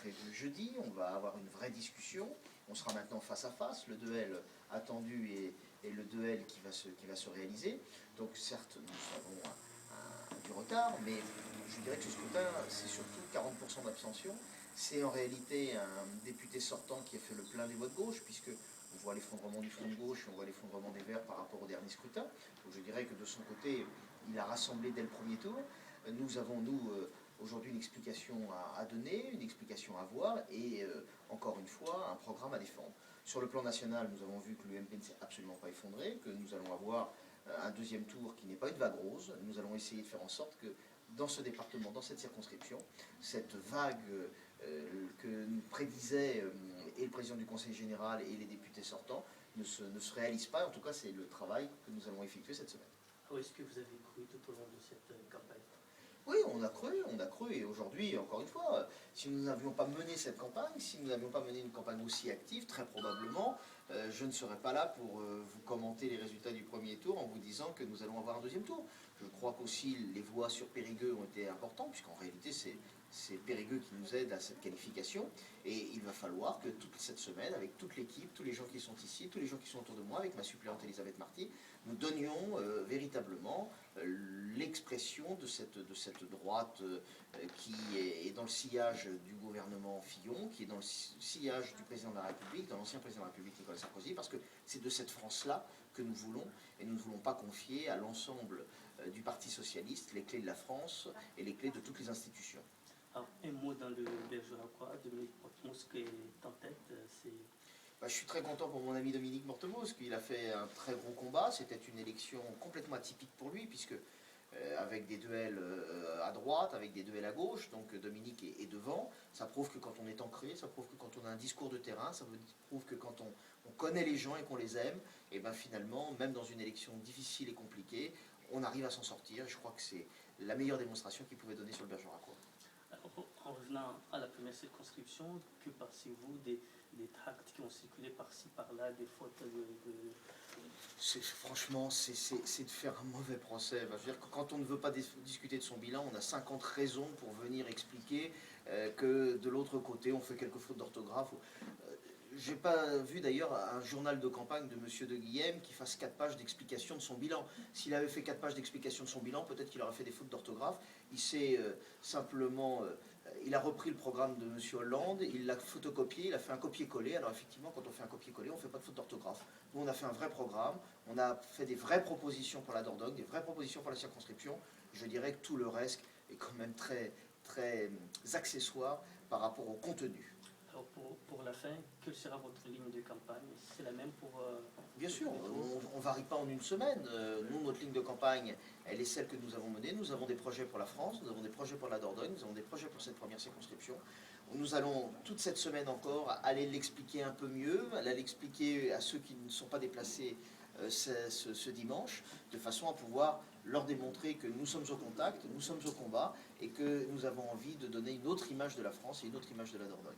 prévu jeudi. On va avoir une vraie discussion. On sera maintenant face à face, le duel attendu et le duel qui va se réaliser. Donc certes, nous avons du retard, mais je dirais que ce scrutin, c'est surtout 40% d'abstention. C'est en réalité un député sortant qui a fait le plein des voix de gauche, puisque on voit l'effondrement du front de gauche, on voit l'effondrement des Verts par rapport au dernier scrutin. Donc je dirais que de son côté, il a rassemblé dès le premier tour. Nous avons, aujourd'hui une explication à donner, une explication à voir et, encore une fois, un programme à défendre. Sur le plan national, nous avons vu que l'UMP ne s'est absolument pas effondré, que nous allons avoir un deuxième tour qui n'est pas une vague rose. Nous allons essayer de faire en sorte que dans ce département, dans cette circonscription, cette vague que nous prédisaient et le président du Conseil général et les députés sortants ne se réalise pas. En tout cas, c'est le travail que nous allons effectuer cette semaine. Est-ce que vous avez cru tout au long de cette campagne? Oui, on a cru, et aujourd'hui, encore une fois, si nous n'avions pas mené cette campagne, si nous n'avions pas mené une campagne aussi active, très probablement, je ne serais pas là pour vous commenter les résultats du premier tour en vous disant que nous allons avoir un deuxième tour. Je crois qu'aussi les voix sur Périgueux ont été importantes, puisqu'en réalité c'est Périgueux qui nous aide à cette qualification, et il va falloir que toute cette semaine, avec toute l'équipe, tous les gens qui sont ici, tous les gens qui sont autour de moi, avec ma suppléante Elisabeth Marty, nous donnions véritablement l'expression de cette droite qui est dans le sillage du gouvernement Fillon, qui est dans le sillage du président de la République, dans l'ancien président de la République Nicolas Sarkozy, parce que c'est de cette France-là que nous voulons, et nous ne voulons pas confier à l'ensemble du Parti socialiste les clés de la France et les clés de toutes les institutions. Alors, un mot dans le Bergeracois, Dominique Porte-Mousque est en tête. Je suis très content pour mon ami Dominique Mortemoz, qu'il a fait un très gros combat. C'était une élection complètement atypique pour lui, puisque avec des duels à droite, avec des duels à gauche, donc Dominique est devant. Ça prouve que quand on est ancré, ça prouve que quand on a un discours de terrain, ça prouve que quand on connaît les gens et qu'on les aime, et bien finalement, même dans une élection difficile et compliquée, on arrive à s'en sortir. Et je crois que c'est la meilleure démonstration qu'il pouvait donner sur le Bergeracois. En revenant à la première circonscription, que pensez-vous des tracts qui ont circulé par-ci, par-là, des fautes Franchement, c'est de faire un mauvais procès. Je veux dire que quand on ne veut pas discuter de son bilan, on a 50 raisons pour venir expliquer que de l'autre côté, on fait quelques fautes d'orthographe. J'ai pas vu d'ailleurs un journal de campagne de M. de Guillem qui fasse 4 pages d'explication de son bilan. S'il avait fait 4 pages d'explication de son bilan, peut-être qu'il aurait fait des fautes d'orthographe. Il s'est simplement... il a repris le programme de M. Hollande, il l'a photocopié, il a fait un copier-coller. Alors effectivement, quand on fait un copier-coller, on ne fait pas de faute d'orthographe. Nous, on a fait un vrai programme, on a fait des vraies propositions pour la Dordogne, des vraies propositions pour la circonscription. Je dirais que tout le reste est quand même très, très accessoire par rapport au contenu. Alors pour la fin, quelle sera votre ligne de campagne? C'est la même pour... Bien sûr, on ne varie pas en une semaine. Nous, notre ligne de campagne, elle est celle que nous avons menée. Nous avons des projets pour la France, nous avons des projets pour la Dordogne, nous avons des projets pour cette première circonscription. Nous allons, toute cette semaine encore, aller l'expliquer un peu mieux, aller l'expliquer à ceux qui ne sont pas déplacés ce dimanche, de façon à pouvoir leur démontrer que nous sommes au contact, nous sommes au combat, et que nous avons envie de donner une autre image de la France et une autre image de la Dordogne.